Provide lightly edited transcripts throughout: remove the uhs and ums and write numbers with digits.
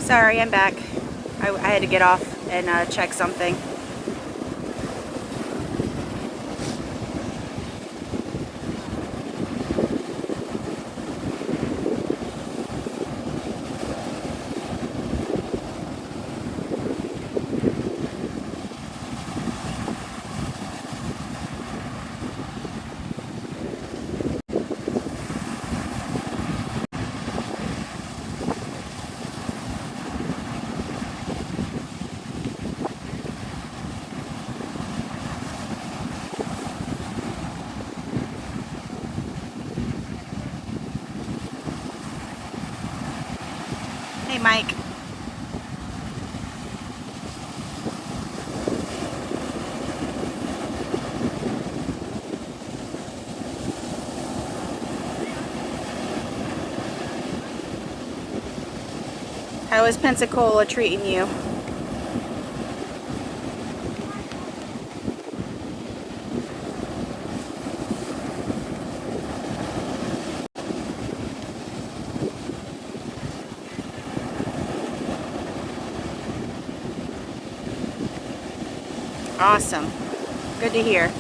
Sorry, I'm back. I had to get off and check something. Hey, Mike. How is Pensacola treating you? Awesome. Good to hear.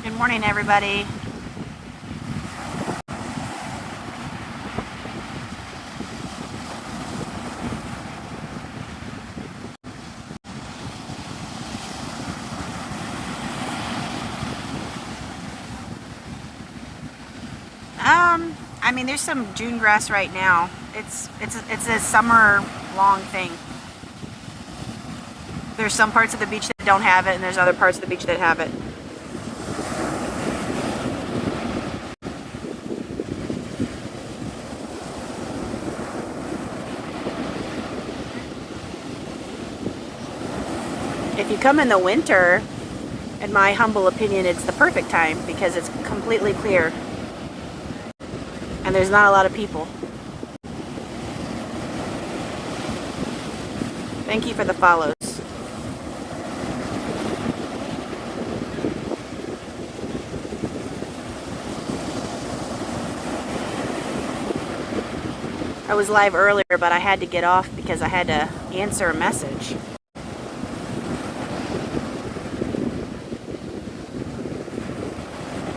Good morning, everybody. I mean, there's some June grass right now. It's a summer long thing. There's some parts of the beach that don't have it, and there's other parts of the beach that have it. If you come in the winter, in my humble opinion, it's the perfect time because it's completely clear and there's not a lot of people. Thank you for the follows. I was live earlier, but I had to get off because I had to answer a message.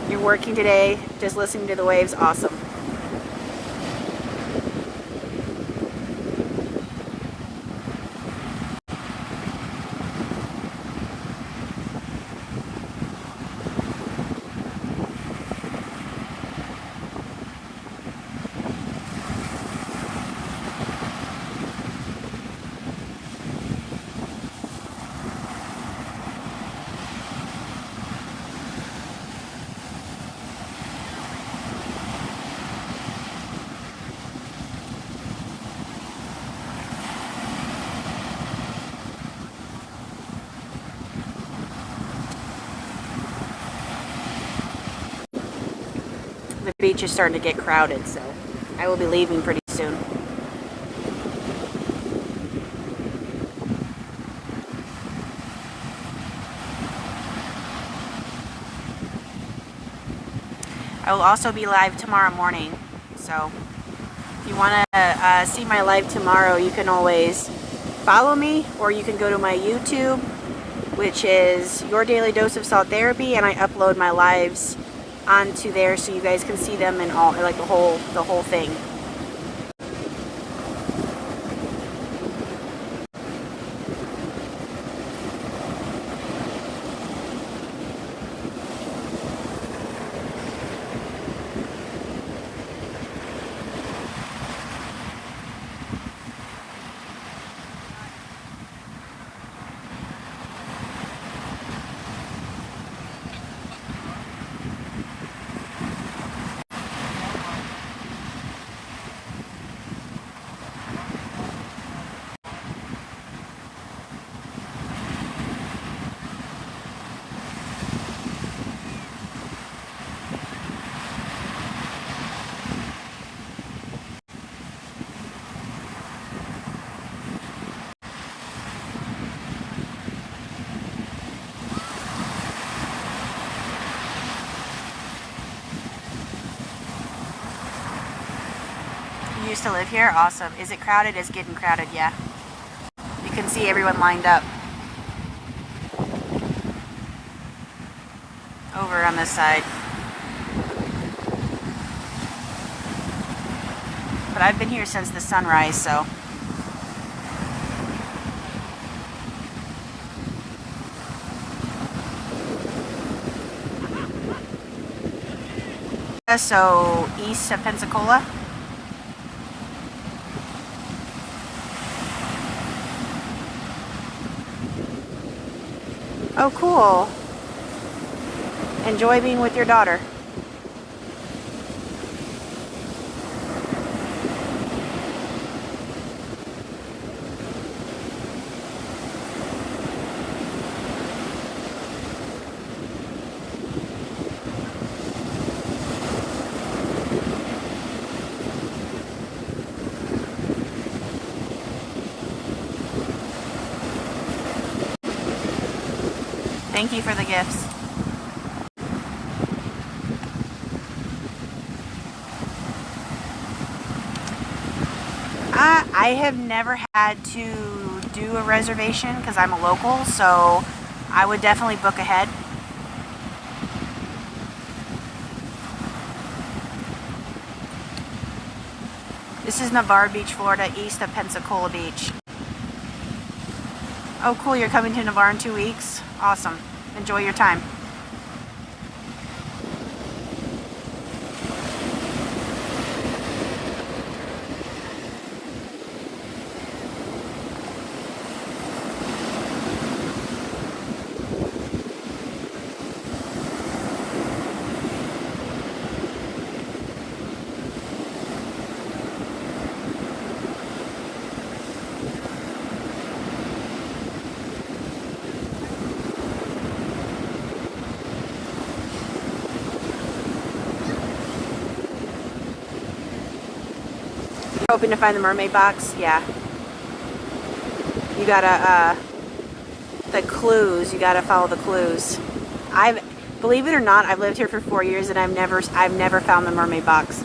You're working today, just listening to the waves, awesome. beach is starting to get crowded, so I will be leaving pretty soon. I will also be live tomorrow morning, so if you want to see my live tomorrow, you can always follow me, or you can go to my YouTube, which is Your Daily Dose of Salt Therapy, and I upload my lives onto there so you guys can see them in all, like the whole thing. You used to live here? Awesome. Is it crowded? It's getting crowded, yeah. You can see everyone lined up over on this side. But I've been here since the sunrise, so. So, east of Pensacola. Oh, cool. Enjoy being with your daughter. Thank you for the gifts. I have never had to do a reservation because I'm a local, so I would definitely book ahead. This is Navarre Beach, Florida, east of Pensacola Beach. Oh, cool. You're coming to Navarre in 2 weeks? Awesome. Enjoy your time. Hoping to find the mermaid box? Yeah. You gotta, the clues, you gotta follow the clues. Believe it or not, I've lived here for 4 years and I've never found the mermaid box.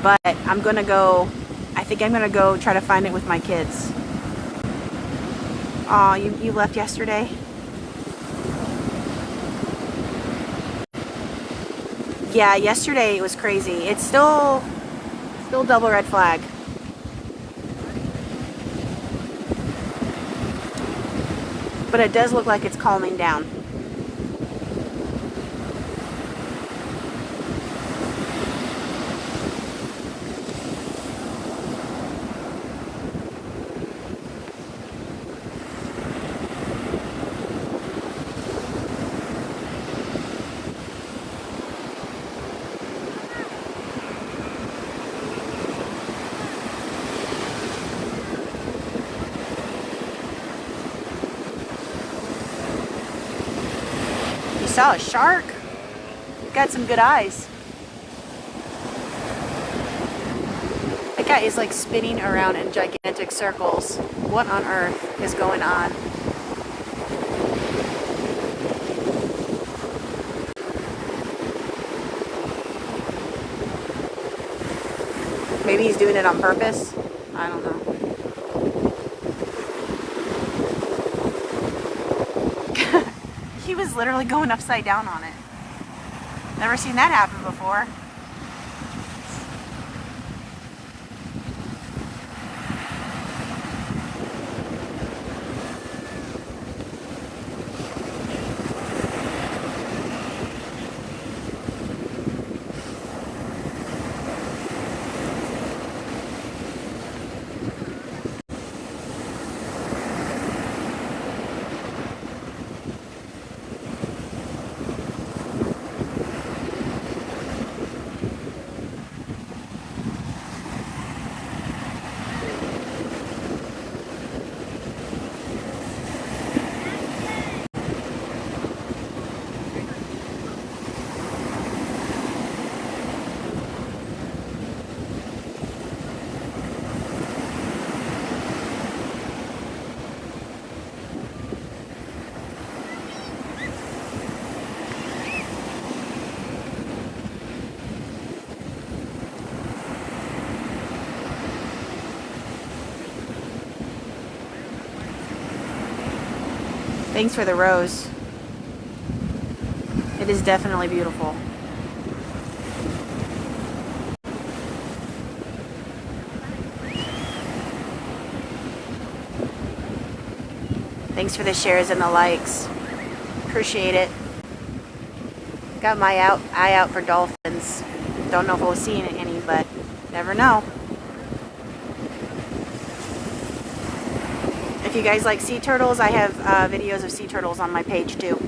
But I'm gonna go, I think I'm gonna go try to find it with my kids. Aw, you left yesterday? Yeah, yesterday it was crazy. It's still double red flag. But it does look like it's calming down. Saw a shark? Got some good eyes. guy is like spinning around in gigantic circles. What on earth is going on? Maybe he's doing it on purpose. I don't know. He was literally going upside down on it. Never seen that happen before. Thanks for the rose. It is definitely beautiful. Thanks for the shares and the likes. Appreciate it. Got my eye out for dolphins. Don't know if we'll see any, but never know. If you guys like sea turtles, I have videos of sea turtles on my page too.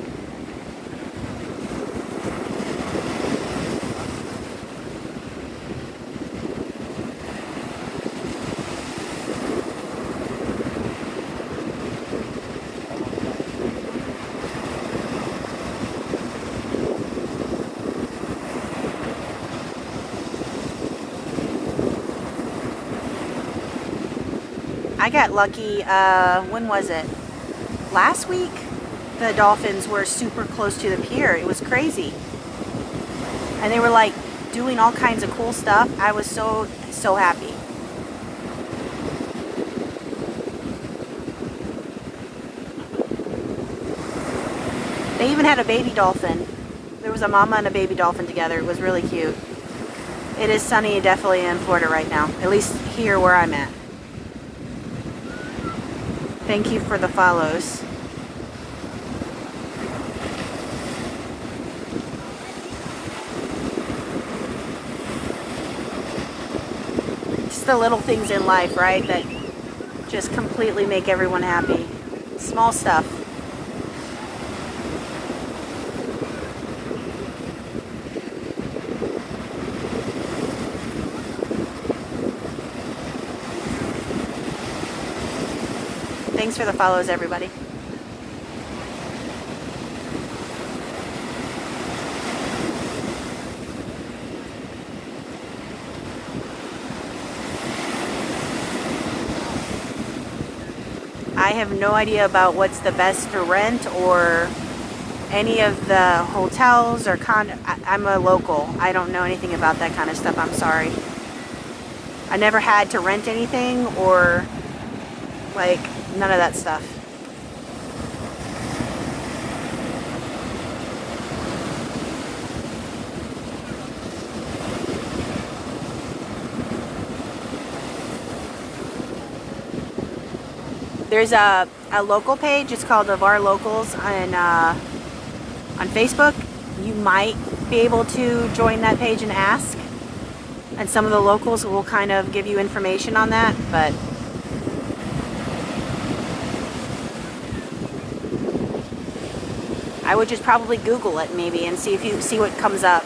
I got lucky, when was it? Last week? The dolphins were super close to the pier. It was crazy. And they were like doing all kinds of cool stuff. I was so happy. They even had a baby dolphin. There was a mama and a baby dolphin together. It was really cute. It is sunny definitely in Florida right now. At least here where I'm at. Thank you for the follows. Just the little things in life, right? That just completely make everyone happy. Small stuff. Thanks for the follows, everybody. I have no idea about what's the best to rent or any of the hotels or I'm a local. I don't know anything about that kind of stuff. I'm sorry. I never had to rent anything or like none of that stuff. There's a local page. It's called Of Our Locals on Facebook. You might be able to join that page and ask. And some of the locals will kind of give you information on that, but I would just probably Google it maybe and see what comes up.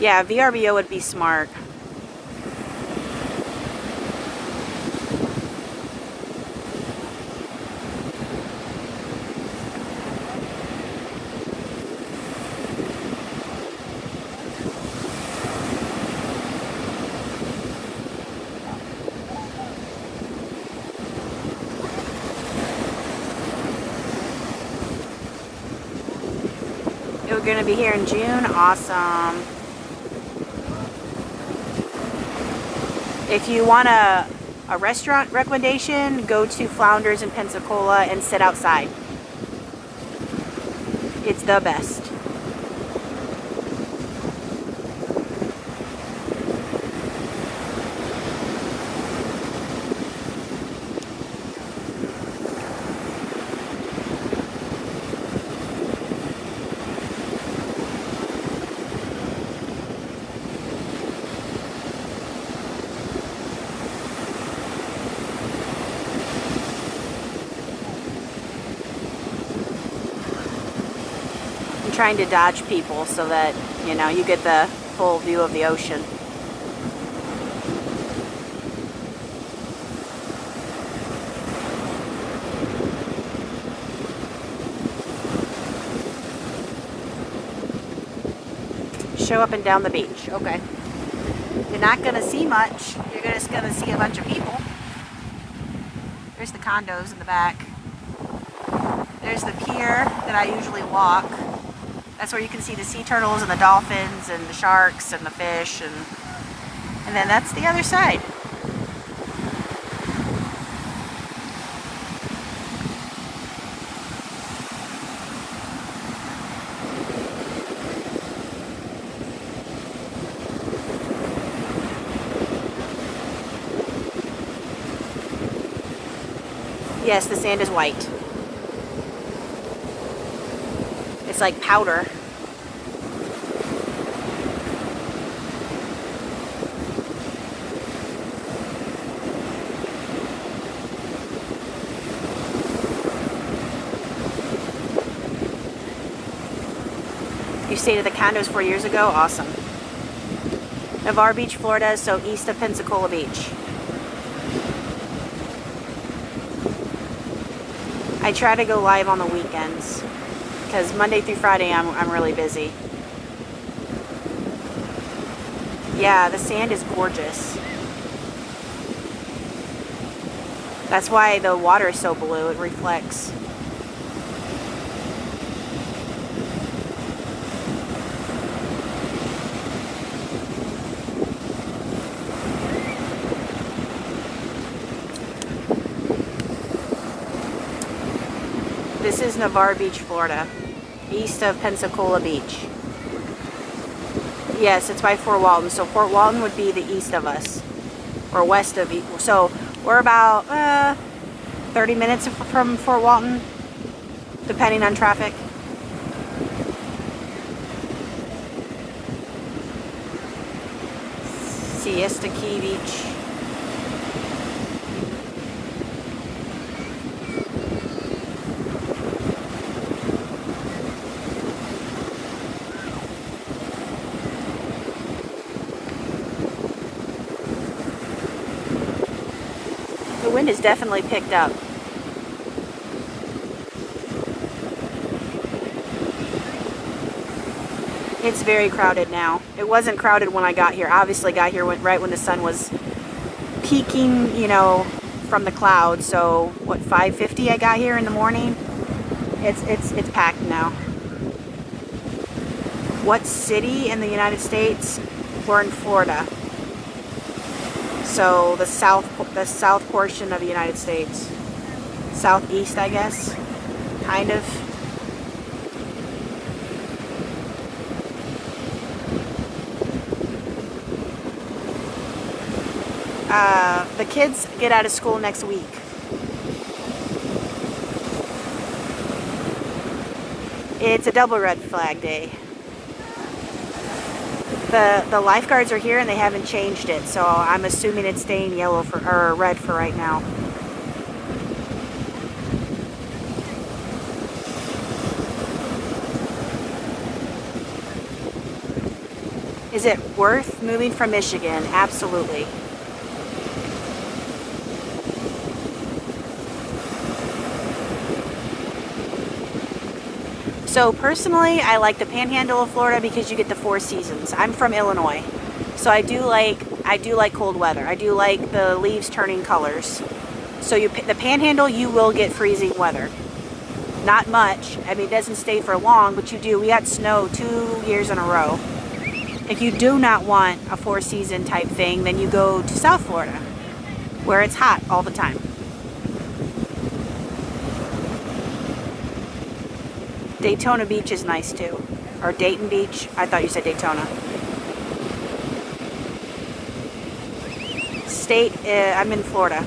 Yeah, VRBO would be smart. We're going to be here in June. Awesome. If you want a restaurant recommendation, go to Flounders in Pensacola and sit outside. It's the best. Trying to dodge people so that, you know, you get the full view of the ocean. Show up and down the beach. Okay. You're not going to see much. You're just going to see a bunch of people. There's the condos in the back. There's the pier that I usually walk. That's where you can see the sea turtles and the dolphins and the sharks and the fish, and then that's the other side. Yes, the sand is white. It's like powder. You stayed at the condos 4 years ago? Awesome. Navarre Beach, Florida, so east of Pensacola Beach. I try to go live on the weekends because Monday through Friday I'm really busy. Yeah, the sand is gorgeous. That's why the water is so blue. It reflects. This is Navarre Beach, Florida, east of Pensacola Beach. Yes, it's by Fort Walton. So Fort Walton would be the east of us, or west of. So we're about 30 minutes from Fort Walton, depending on traffic. Siesta Key Beach. The wind has definitely picked up. It's very crowded now. It wasn't crowded when I got here. Obviously got here right when the sun was peeking, you know, from the clouds. So what, 5:50 I got here in the morning? It's packed now. What city in the United States? We're in Florida. So the south portion of the United States. Southeast, I guess. Kind of. The kids get out of school next week. It's a double red flag day. The lifeguards are here and they haven't changed it, so I'm assuming it's staying yellow or red for right now. Is it worth moving from Michigan? Absolutely. So personally, I like the Panhandle of Florida because you get the 4 seasons. I'm from Illinois, so I do like cold weather. I do like the leaves turning colors. So the Panhandle, you will get freezing weather. Not much. I mean, it doesn't stay for long, but you do. We got snow 2 years in a row. If you do not want a four-season type thing, then you go to South Florida, where it's hot all the time. Daytona Beach is nice too. Or Dayton Beach. I thought you said Daytona. State, I'm in Florida.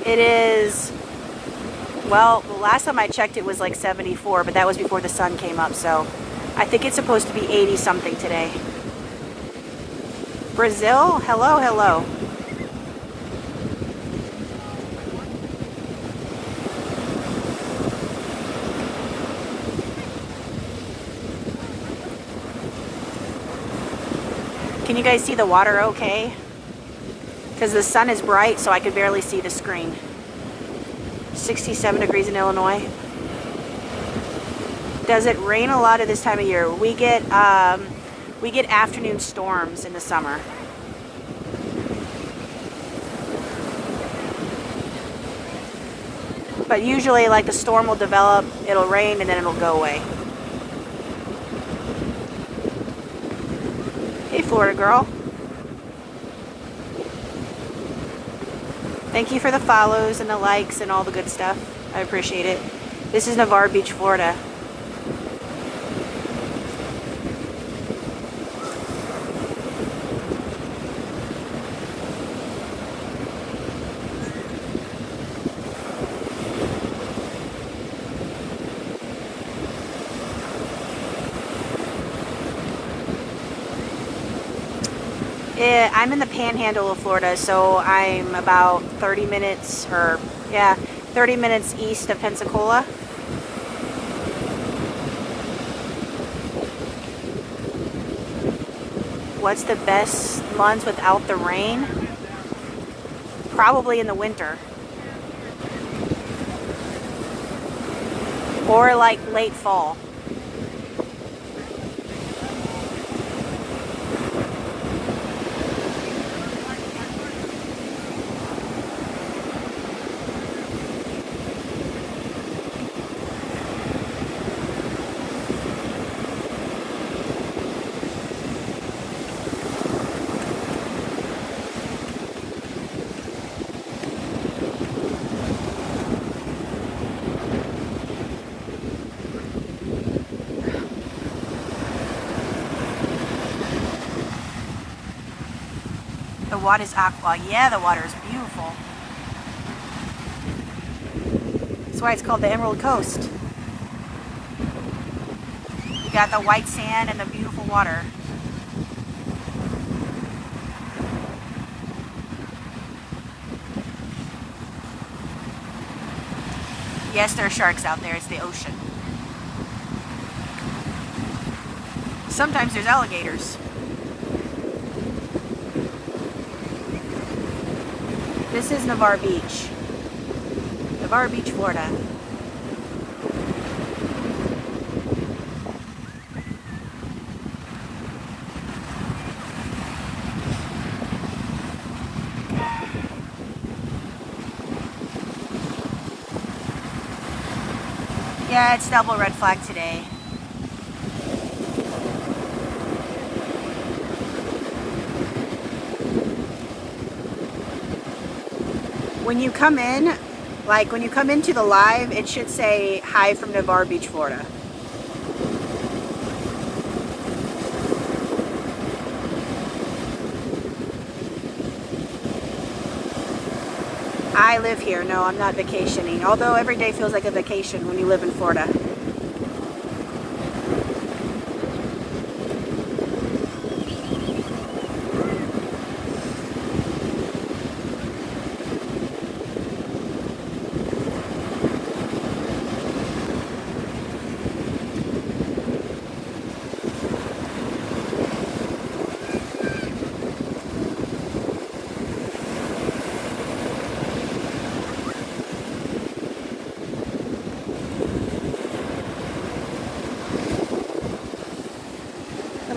It is, well, the last time I checked it was like 74, but that was before the sun came up, so I think it's supposed to be 80 something today. Brazil? Hello, hello. Can you guys see the water okay? Because the sun is bright, so I could barely see the screen. 67 degrees in Illinois. Does it rain a lot at this time of year? We get afternoon storms in the summer. But usually, like, the storm will develop, it'll rain, and then it'll go away. Hey, Florida girl. Thank you for the follows and the likes and all the good stuff. I appreciate it. This is Navarre Beach, Florida. I'm in the panhandle of Florida, so I'm about 30 minutes, or yeah, 30 minutes east of Pensacola. What's the best months without the rain? Probably in the winter. Or like late fall. The water's aqua. Yeah, the water is beautiful. That's why it's called the Emerald Coast. You got the white sand and the beautiful water. Yes, there are sharks out there. It's the ocean. Sometimes there's alligators. This is Navarre Beach. Navarre Beach, Florida. Yeah, it's double red flag today. When you come in, like when you come into the live, it should say hi from Navarre Beach, Florida. I live here. No, I'm not vacationing. Although every day feels like a vacation when you live in Florida.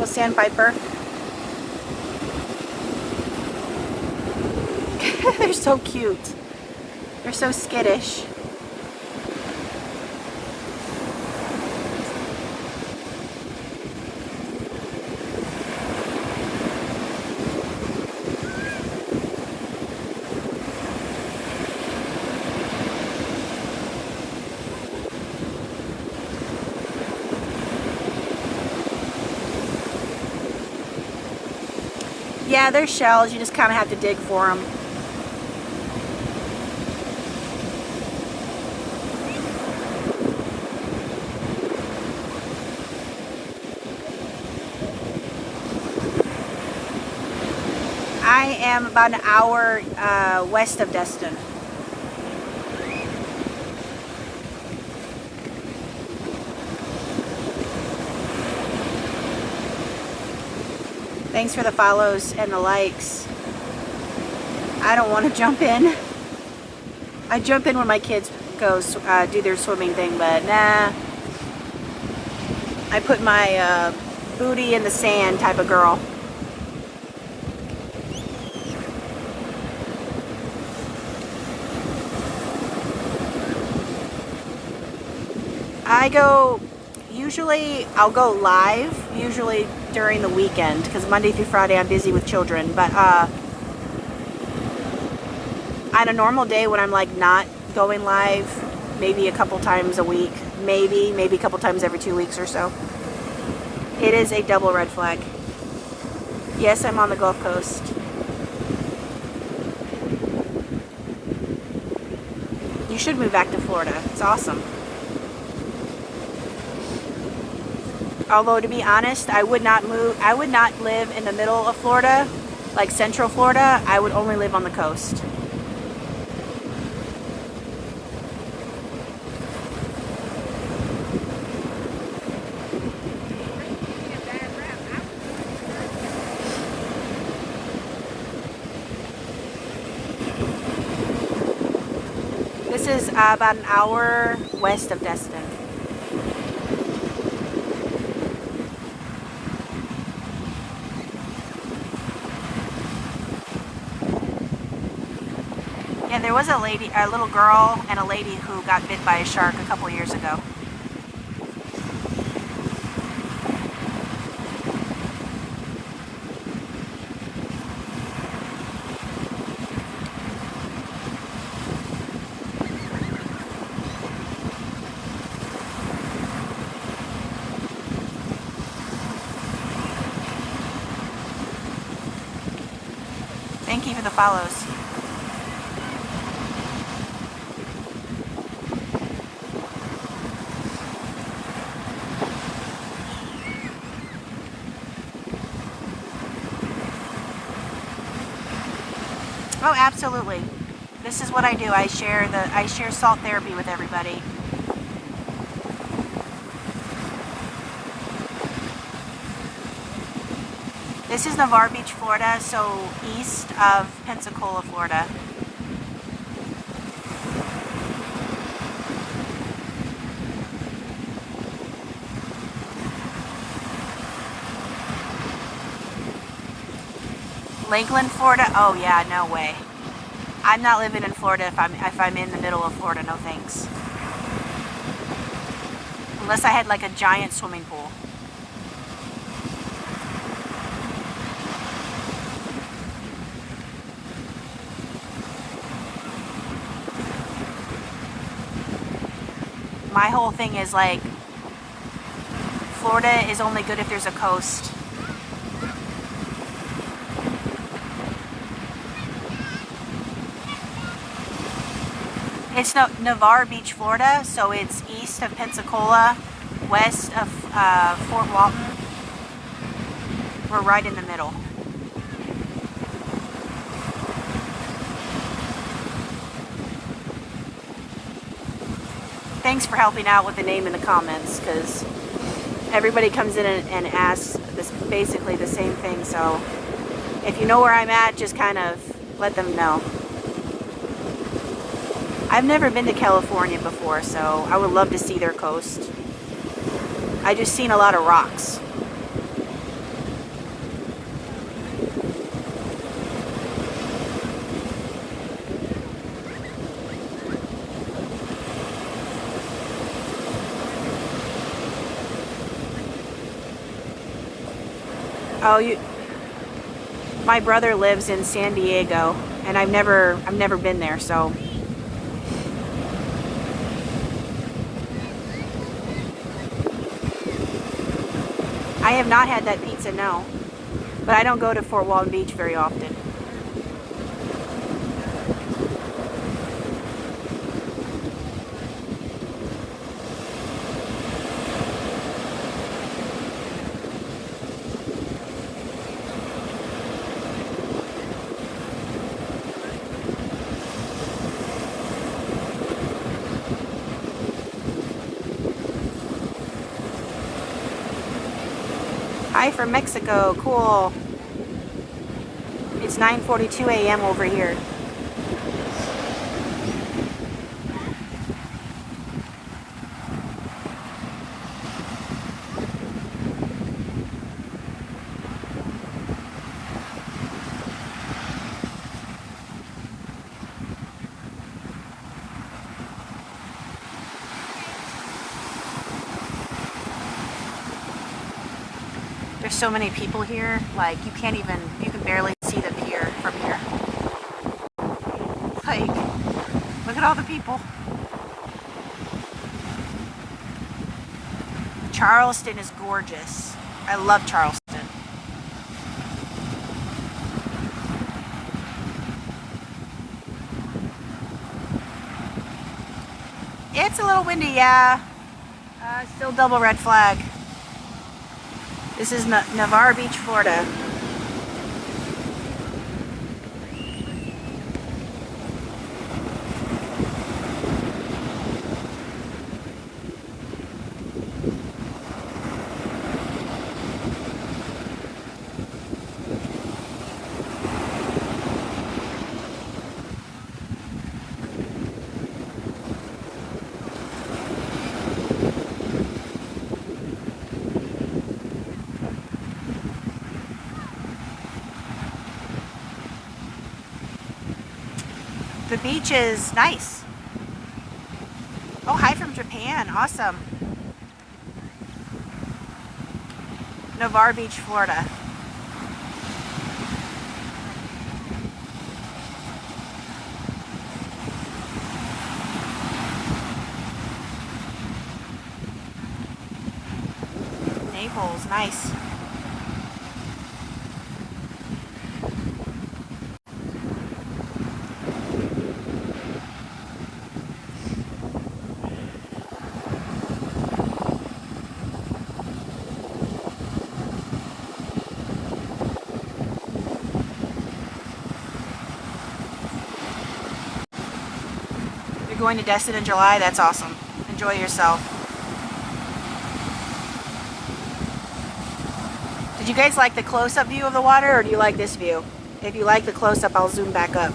sandpiper. They're so cute. They're so skittish. Yeah, they're shells. You just kind of have to dig for them. I am about an hour west of Destin. Thanks for the follows and the likes. I don't want to jump in. I jump in when my kids go do their swimming thing, but nah. I put my booty in the sand type of girl. I'll go live, usually during the weekend, because Monday through Friday I'm busy with children, but on a normal day when I'm like not going live, maybe a couple times a week, maybe a couple times every 2 weeks or so. It is a double red flag. Yes, I'm on the Gulf Coast. You should move back to Florida. It's awesome. Although, to be honest, I would not live in the middle of Florida, like Central Florida. I would only live on the coast. This is about an hour west of Destin. Yeah, there was a little girl and a lady who got bit by a shark a couple years ago. Thank you for the follows. Oh, absolutely. This is what I do. I share salt therapy with everybody. This is Navarre Beach, Florida, so east of Pensacola, Florida. Lakeland, Florida? Oh yeah, no way. I'm not living in Florida if I'm in the middle of Florida, no thanks. Unless I had like a giant swimming pool. My whole thing is like, Florida is only good if there's a coast. It's Navarre Beach, Florida, so it's east of Pensacola, west of Fort Walton. We're right in the middle. Thanks for helping out with the name in the comments, because everybody comes in and asks basically the same thing, so if you know where I'm at, just kind of let them know. I've never been to California before, so I would love to see their coast. I just seen a lot of rocks. Oh, my brother lives in San Diego, and I've never been there, so. I have not had that pizza, no. But I don't go to Fort Walton Beach very often. Hi from Mexico, cool. It's 9:42 a.m. over here. There's so many people here, like you can barely see the pier from here. Like, look at all the people. Charleston is gorgeous. I love Charleston. It's a little windy, yeah. Still double red flag. This is Navarre Beach, Florida. The beach is nice. Oh, hi from Japan. Awesome. Navarre Beach, Florida. Naples, nice. Going to Destin in July, that's awesome. Enjoy yourself. Did you guys like the close-up view of the water, or do you like this view? If you like the close-up, I'll zoom back up.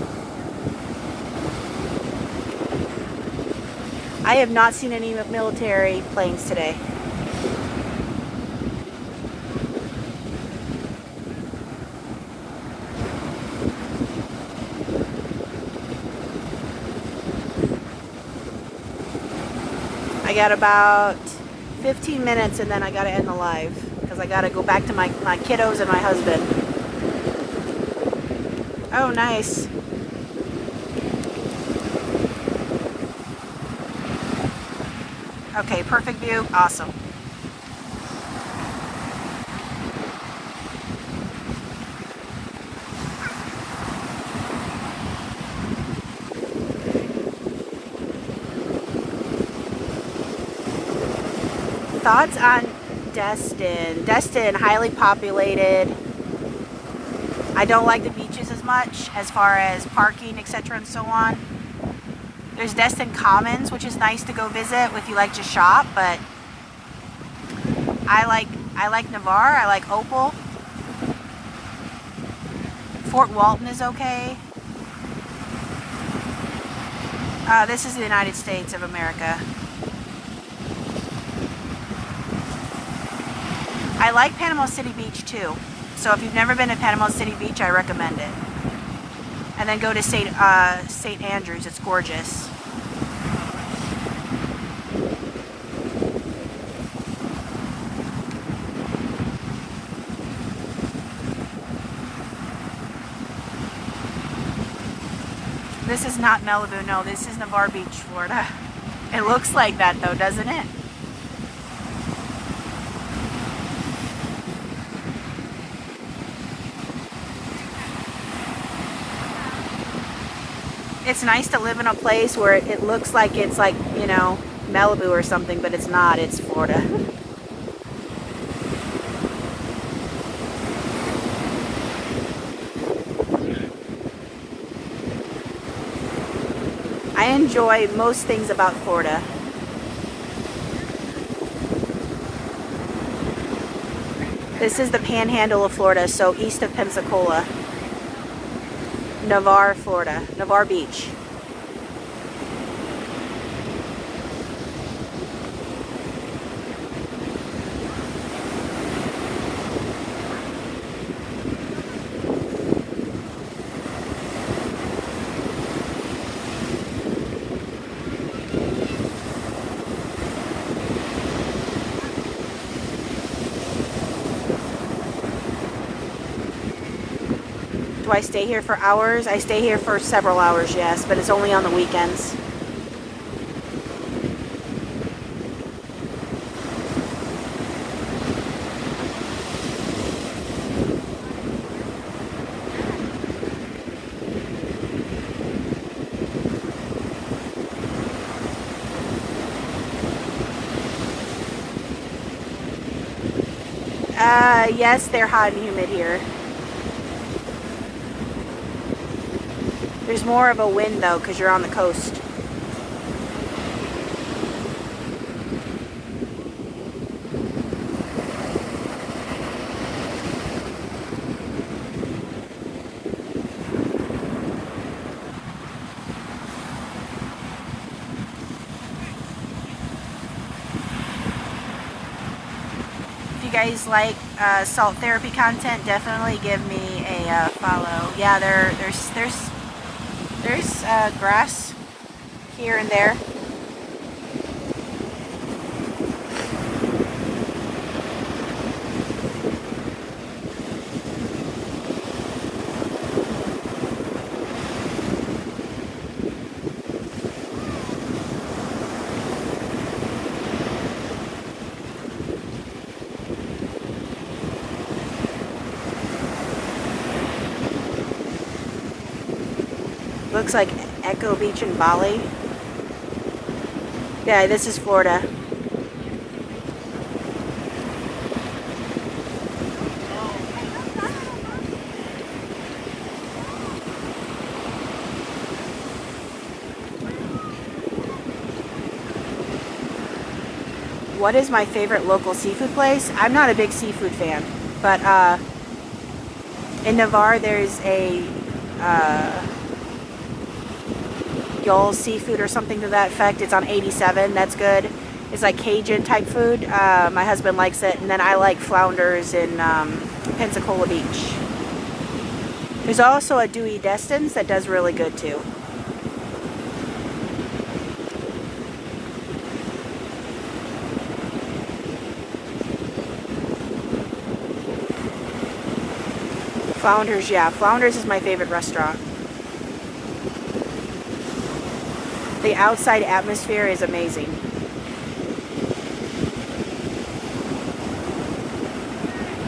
I have not seen any military planes today. I got about 15 minutes and then I gotta end the live because I gotta go back to my kiddos and my husband. Oh, nice. Okay, perfect view. Awesome. Thoughts on Destin? Destin, highly populated. I don't like the beaches as much as far as parking, etc. and so on. There's Destin Commons, which is nice to go visit if you like to shop, but I like Navarre, I like Opal. Fort Walton is okay. This is the United States of America. I like Panama City Beach too. So if you've never been to Panama City Beach, I recommend it. And then go to St. Andrews, it's gorgeous. this is not Malibu. No, this is Navarre Beach, Florida. It looks like that though, doesn't it? It's nice to live in a place where it looks like it's like, you know, Malibu or something, but it's not. It's Florida. I enjoy most things about Florida. This is the panhandle of Florida, so east of Pensacola. Navarre, Florida. Navarre Beach. Do I stay here for hours? I stay here for several hours, yes, but it's only on the weekends. Yes, they're hot and humid here. There's more of a wind though, because you're on the coast. If you guys like salt therapy content, definitely give me a follow. Yeah, there's grass here and there. Looks like Echo Beach in Bali. Yeah, this is Florida. What is my favorite local seafood place? I'm not a big seafood fan, but in Navarre there's a Y'all Seafood or something to that effect. It's on 87. That's good. It's like Cajun type food. My husband likes it, and then I like Flounders in Pensacola Beach. There's also a Dewey Destin's that does really good too. Flounders, yeah. Flounders is my favorite restaurant. The outside atmosphere is amazing.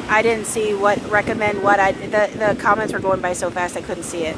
I didn't see what recommend what the comments were going by so fast I couldn't see it.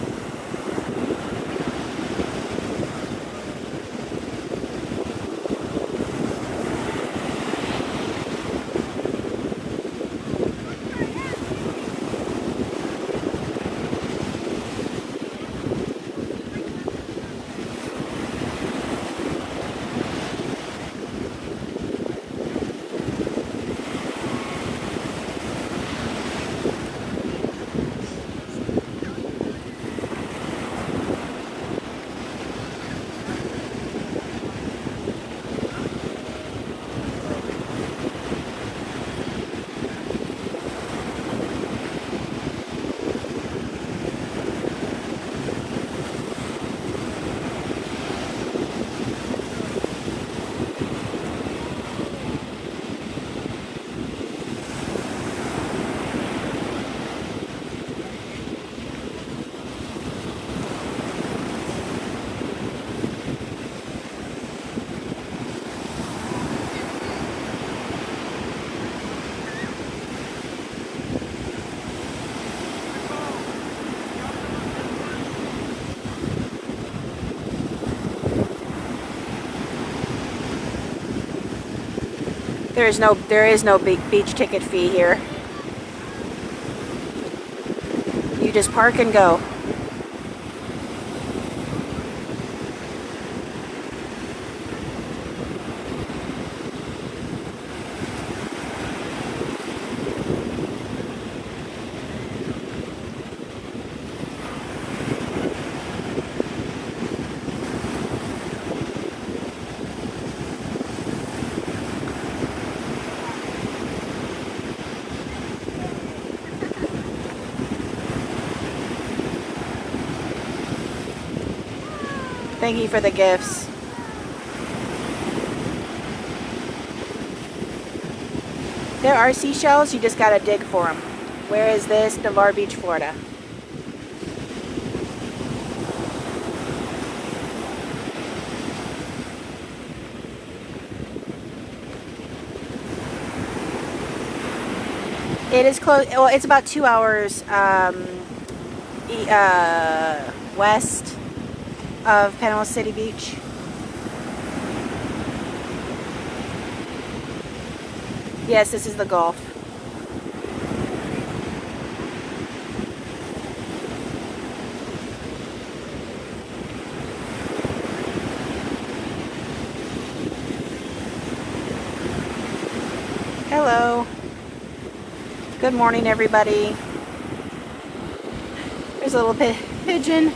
There is no big beach ticket fee here. You just park and go. Thank you for the gifts. There are seashells, you just gotta dig for them. Where is this? Navarre Beach, Florida. It is close. Well, it's about 2 hours west of Panama City Beach. Yes, this is the Gulf. Hello. Good morning, everybody. There's a little pigeon.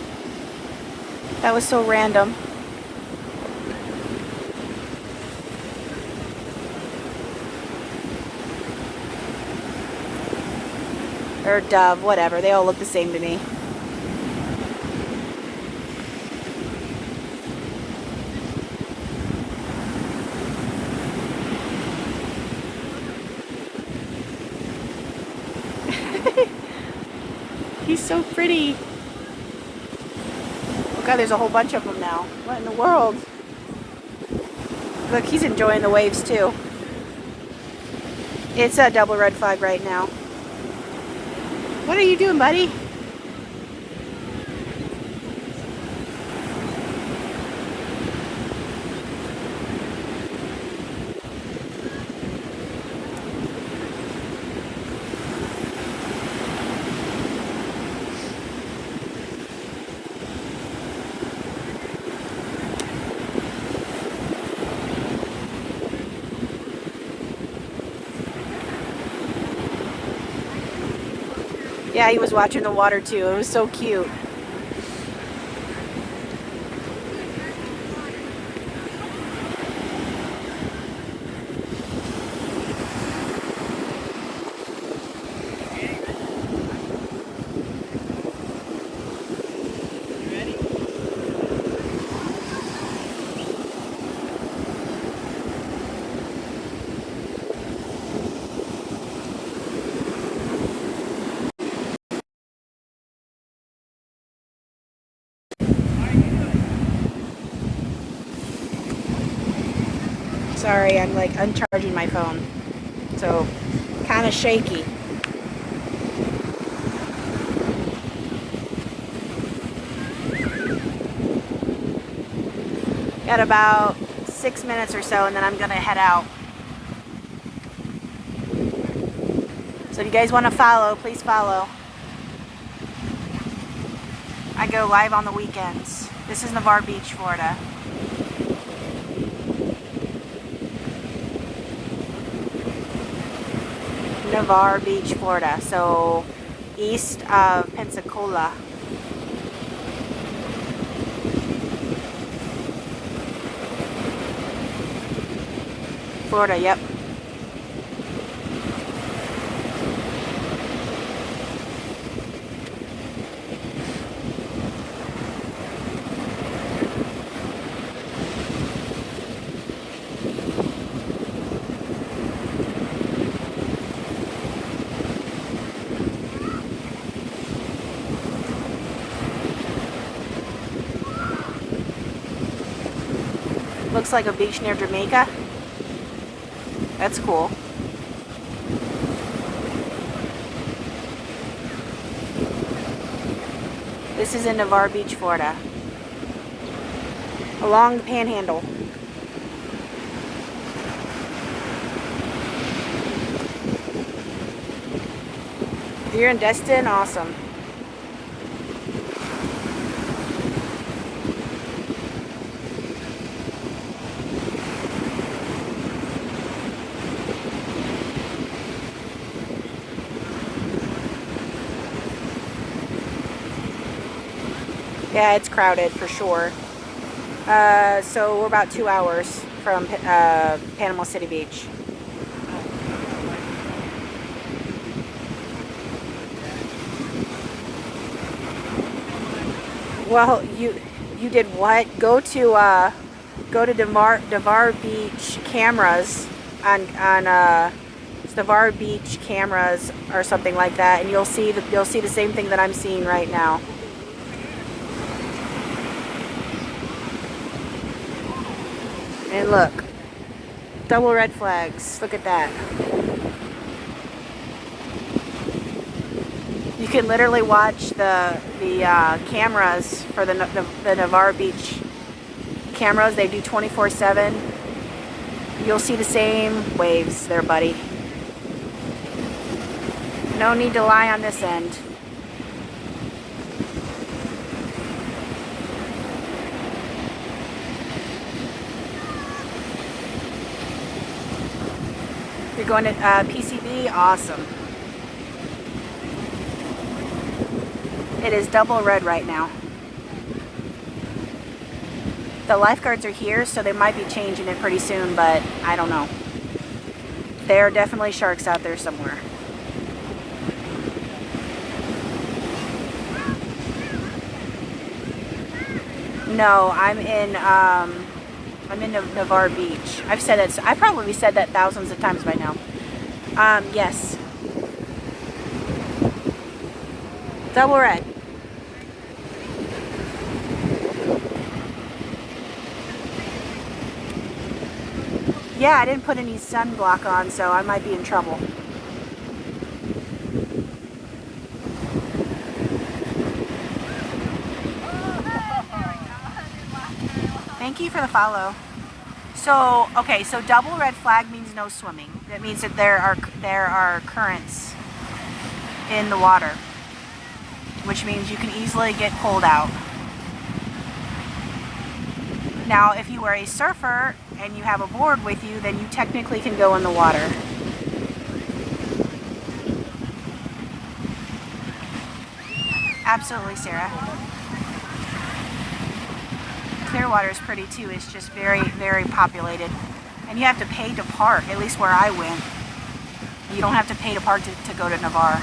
That was so random. Or dove, whatever. They all look the same to me. He's so pretty. Oh God, there's a whole bunch of them now. What in the world? Look, he's enjoying the waves too. It's a double red flag right now. What are you doing, buddy? Yeah, he was watching the water too. It was so cute. Sorry, I'm like uncharging my phone. So, kind of shaky. Got about 6 minutes or so and then I'm gonna head out. So if you guys want to follow, please follow. I go live on the weekends. This is Navarre Beach, Florida. Navarre Beach, Florida. So east of Pensacola. Florida, yep. Looks like a beach near Jamaica. That's cool. This is in Navarre Beach, Florida. Along the Panhandle. You're in Destin? Awesome. Yeah, it's crowded for sure. So we're about 2 hours from Panama City Beach. Well, you did what? Go to Devar Beach cameras on Devar Beach cameras or something like that, and you'll see the same thing that I'm seeing right now. And look, double red flags. Look at that. You can literally watch the cameras for the Navarre Beach cameras. They do 24/7. You'll see the same waves there, buddy. No need to lie on this end. You're going to PCB? Awesome. It is double red right now. The lifeguards are here, so they might be changing it pretty soon, but I don't know. There are definitely sharks out there somewhere. No, I'm in Navarre Beach. I've said it. I've probably said that thousands of times by now. Yes. Double red. Yeah, I didn't put any sunblock on, so I might be in trouble. Thank you for the follow. So, okay, so double red flag means no swimming. That means that there are currents in the water, which means you can easily get pulled out. Now, if you are a surfer and you have a board with you, then you technically can go in the water. Absolutely, Sarah. Clearwater is pretty too. It's just very, very populated. And you have to pay to park, at least where I went. You don't have to pay to park to go to Navarre.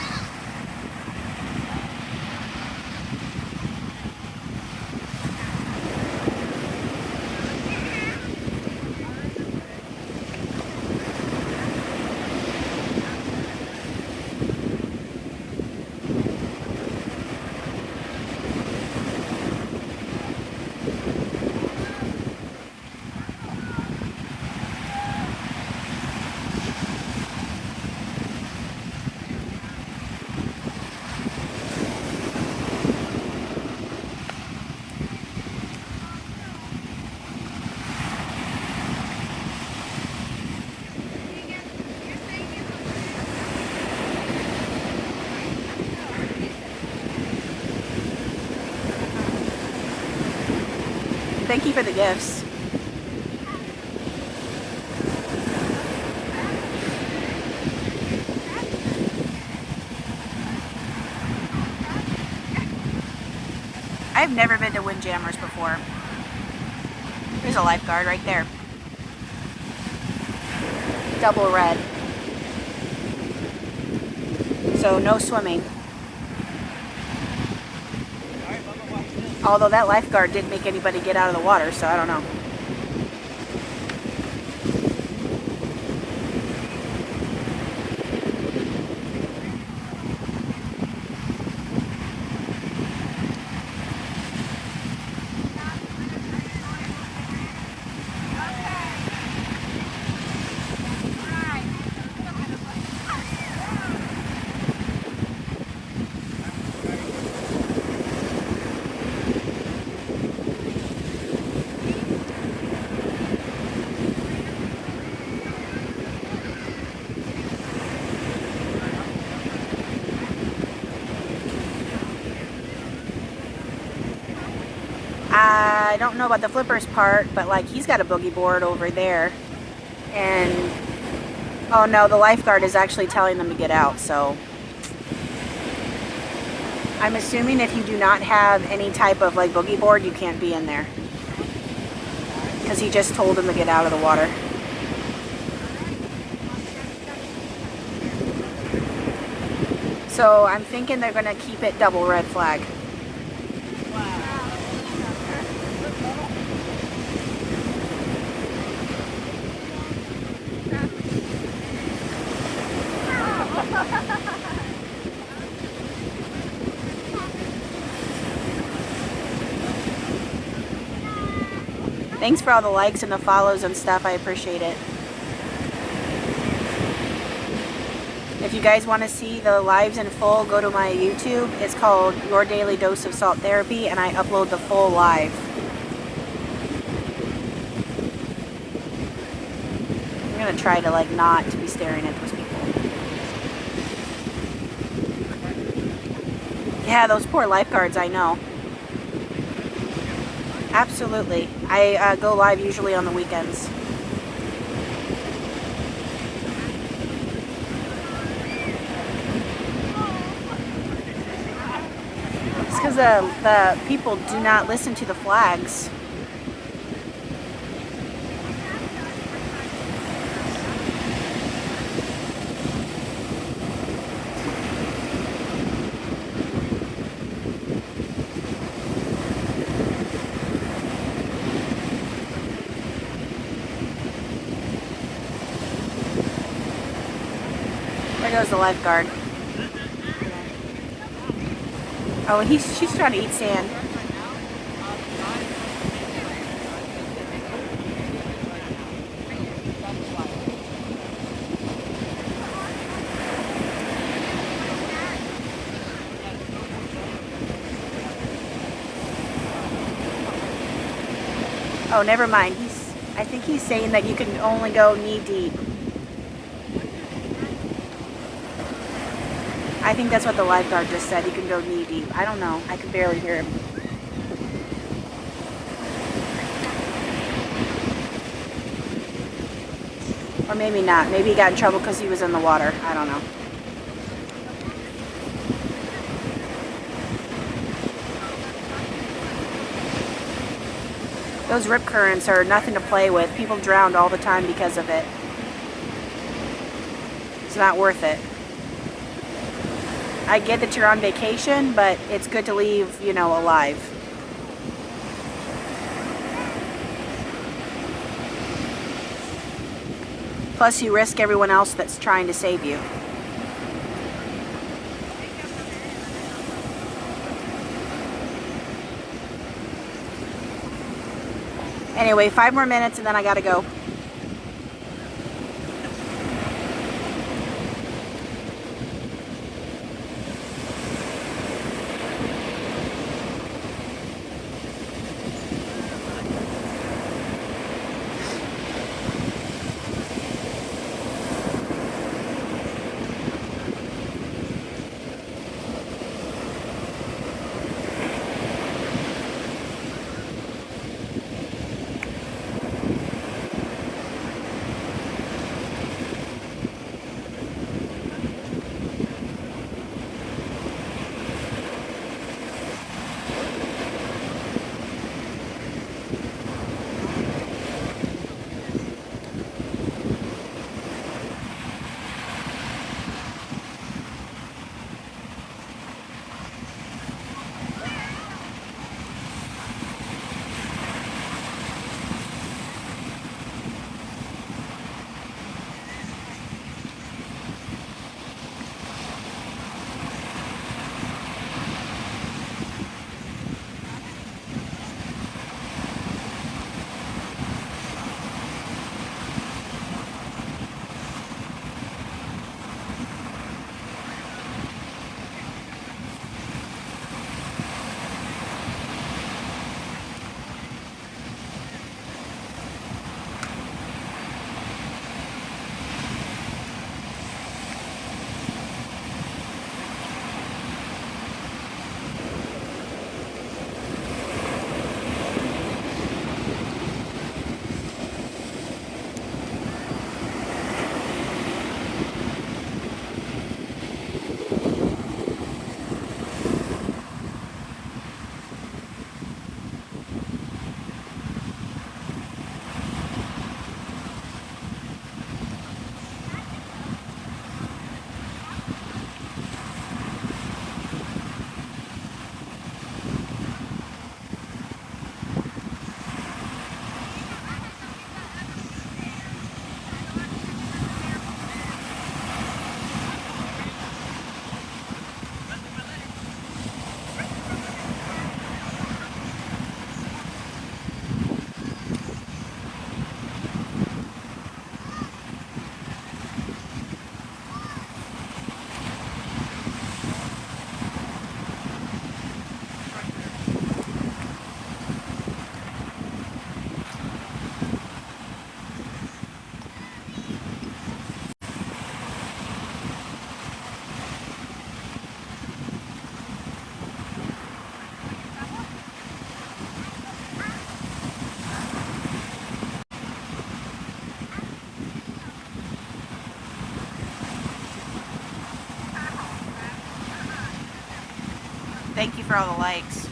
Thank you for the gifts. I've never been to Windjammers before. There's a lifeguard right there. Double red. So no swimming. Although that lifeguard didn't make anybody get out of the water, so I don't know. I don't know about the flippers part, but like he's got a boogie board over there. And oh no, the lifeguard is actually telling them to get out, so I'm assuming if you do not have any type of like boogie board, you can't be in there. Because he just told them to get out of the water. So I'm thinking they're gonna keep it double red flag. Thanks for all the likes and the follows and stuff. I appreciate it. If you guys want to see the lives in full, go to my YouTube. It's called Your Daily Dose of Salt Therapy, and I upload the full live. I'm going to try to like not to be staring at those people. Yeah, those poor lifeguards, I know. Absolutely. I go live usually on the weekends. It's because the people do not listen to the flags. There goes the lifeguard. Oh, she's trying to eat sand. Oh, never mind. I think he's saying that you can only go knee deep. I think that's what the lifeguard just said. You can go knee deep. I don't know. I can barely hear him. Or maybe not. Maybe he got in trouble because he was in the water. I don't know. Those rip currents are nothing to play with. People drowned all the time because of it. It's not worth it. I get that you're on vacation, but it's good to leave, you know, alive. Plus, you risk everyone else that's trying to save you. Anyway, 5 more minutes and then I gotta go. Thank you for all the likes.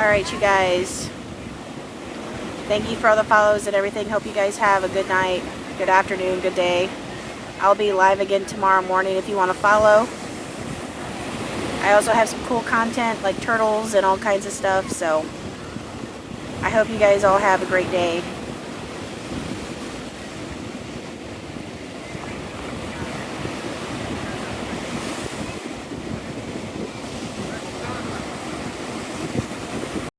Alright, you guys. Thank you for all the follows and everything. Hope you guys have a good night, good afternoon, good day. I'll be live again tomorrow morning if you want to follow. I also have some cool content like turtles and all kinds of stuff, so I hope you guys all have a great day.